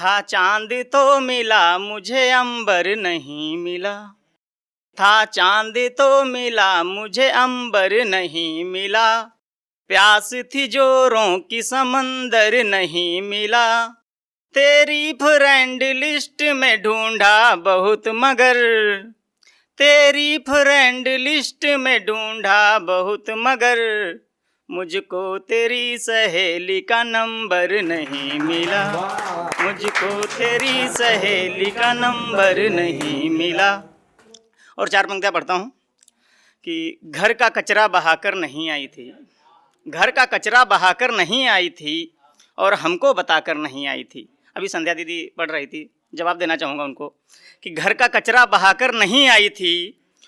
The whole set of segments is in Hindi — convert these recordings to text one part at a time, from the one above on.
था चांद तो मिला मुझे अंबर नहीं मिला, था चांद तो मिला मुझे अंबर नहीं मिला, प्यास थी जोरों की समंदर नहीं मिला, तेरी फ्रेंड लिस्ट में ढूंढा बहुत मगर, तेरी फ्रेंड लिस्ट में ढूंढा बहुत मगर, मुझको तेरी सहेली का नंबर नहीं मिला, मुझको तेरी सहेली का नंबर नहीं मिला। और 4 पंक्तियाँ पढ़ता हूँ कि घर का कचरा बहाकर नहीं आई थी, घर का कचरा बहाकर नहीं आई थी और हमको बताकर नहीं आई थी। अभी संध्या दीदी पढ़ रही थी, जवाब देना चाहूँगा उनको कि घर का कचरा बहाकर नहीं आई थी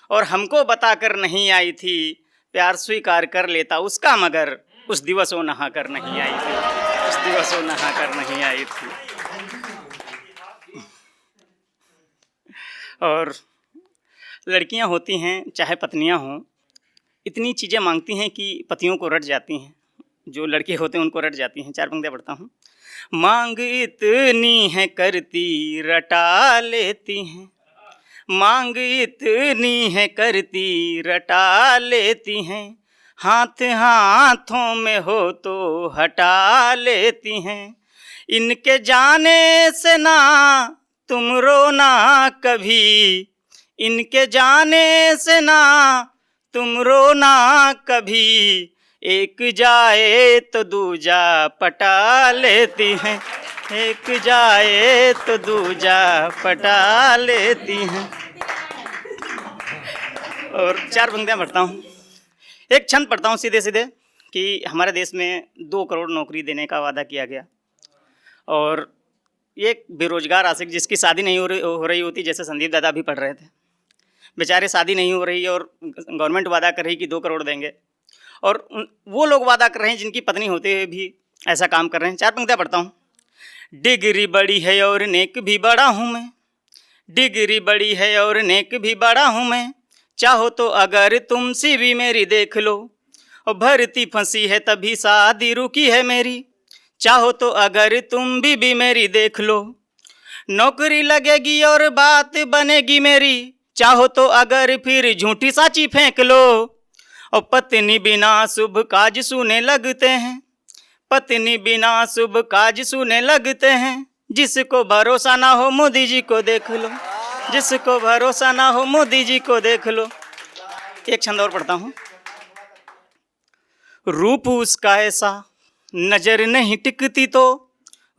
और हमको बताकर नहीं आई थी, प्यार स्वीकार कर लेता उसका मगर उस दिवस वो नहा कर नहीं आई थी, उस दिवस वो नहा कर नहीं आई थी। और लड़कियां होती हैं चाहे पत्नियां हों, इतनी चीज़ें मांगती हैं कि पतियों को रट जाती हैं, जो लड़के होते हैं उनको रट जाती हैं। 4 पंक्तियाँ पढ़ता हूँ। मांग इतनी है करती रटा लेती हैं, मांग इतनी है करती रटा लेती हैं, हाथ हाथों में हो तो हटा लेती हैं, इनके जाने से ना तुम रोना कभी, इनके जाने से ना तुम रोना कभी, एक जाए तो दूजा पटा लेती हैं, एक जाए तो दूजा पटा लेती हैं। और 4 पंक्तियाँ पढ़ता हूँ। एक छंद पढ़ता हूँ सीधे सीधे कि हमारे देश में 2 करोड़ नौकरी देने का वादा किया गया और एक बेरोजगार आशिक जिसकी शादी नहीं हो रही होती, जैसे संदीप दादा भी पढ़ रहे थे, बेचारे शादी नहीं हो रही और गवर्नमेंट वादा कर रही कि 2 करोड़ देंगे, और वो लोग वादा कर रहे हैं जिनकी पत्नी होते हुए भी ऐसा काम कर रहे हैं। 4 पंक्तियाँ पढ़ता हूँ। डिग्री बड़ी है और नेक भी बड़ा हूँ मैं, डिग्री बड़ी है और नेक भी बड़ा हूँ मैं, चाहो तो अगर तुमसे भी मेरी देख लो, और भर्ती फंसी है तभी शादी रुकी है मेरी, चाहो तो अगर तुम भी मेरी देख लो, नौकरी लगेगी और बात बनेगी मेरी, चाहो तो अगर फिर झूठी साची फेंक लो, और पत्नी बिना शुभ काज सुने लगते हैं, पत्नी बिना शुभ काज सुने लगते हैं, जिसको भरोसा ना हो मोदी जी को देख लो, जिसको भरोसा ना हो मोदी जी को देख लो। एक छंद और पढ़ता हूँ। रूप उसका ऐसा नजर नहीं टिकती तो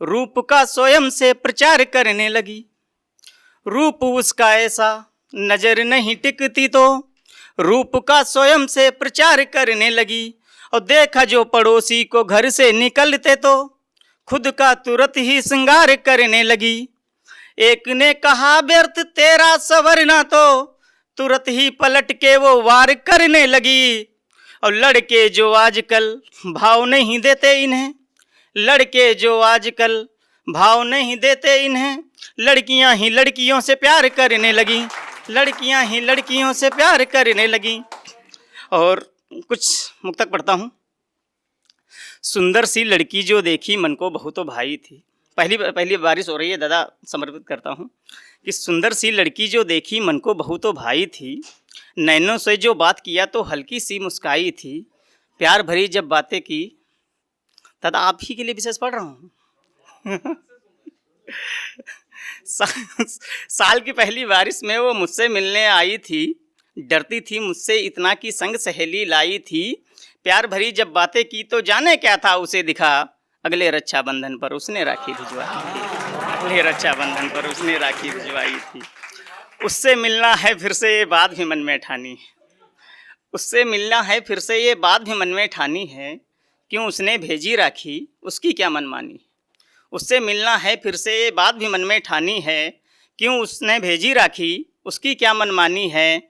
रूप का स्वयं से प्रचार करने लगी, रूप उसका ऐसा नजर नहीं टिकती तो रूप का स्वयं से प्रचार करने लगी, और देखा जो पड़ोसी को घर से निकलते तो खुद का तुरंत ही श्रृंगार करने लगी, एक ने कहा व्यर्थ तेरा संवरना तो तुरंत ही पलट के वो वार करने लगी, और लड़के जो आजकल भाव नहीं देते इन्हें, लड़के जो आजकल भाव नहीं देते इन्हें, लड़कियां ही लड़कियों से प्यार करने लगी, लड़कियां ही लड़कियों से प्यार करने लगी। और कुछ मुक्तक पढ़ता हूँ। सुंदर सी लड़की जो देखी मन को बहुत भाई थी, पहली बारिश हो रही है, दादा समर्पित करता हूँ कि सुंदर सी लड़की जो देखी मन को बहुत भाई थी, नैनों से जो बात किया तो हल्की सी मुस्काई थी, प्यार भरी जब बातें की, दादा आप ही के लिए विशेष पढ़ रहा हूँ। साल की पहली बारिश में वो मुझसे मिलने आई थी, डरती थी मुझसे इतना कि संग सहेली लाई थी, प्यार भरी जब बातें की तो जाने क्या था उसे दिखा, अगले रक्षाबंधन पर उसने राखी भिजवाई थी, अगले रक्षाबंधन पर उसने राखी भिजवाई थी। उससे मिलना है फिर से ये बात भी मन में ठानी है, उससे मिलना है फिर से ये बात भी मन में ठानी है, क्यों उसने भेजी राखी उसकी क्या मनमानी, उससे मिलना है फिर से ये बात भी मन में ठानी है, क्यों उसने भेजी राखी उसकी क्या मनमानी है,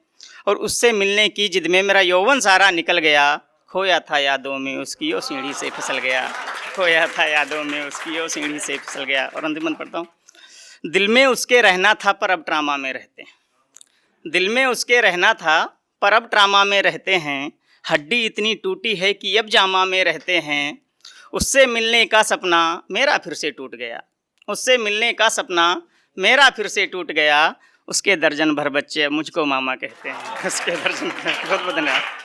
और उससे मिलने की जिद में मेरा यौवन सारा निकल गया, खोया था यादों में उसकी ओ सीढ़ी से फिसल गया, खोया था यादों में उसकी ओ सीढ़ी से फिसल गया। और अंतिम पढ़ता हूँ। दिल में उसके रहना था पर अब ड्रामा में रहते हैं, दिल में उसके रहना था पर अब ड्रामा में रहते हैं, हड्डी इतनी टूटी है कि अब जामा में रहते हैं, उससे मिलने का सपना मेरा फिर से टूट गया, उससे मिलने का सपना मेरा फिर से टूट गया। उसके दर्जन भर बच्चे अब मुझको मामा कहते हैं। उसके दर्जन बहुत बहुत धन्यवाद।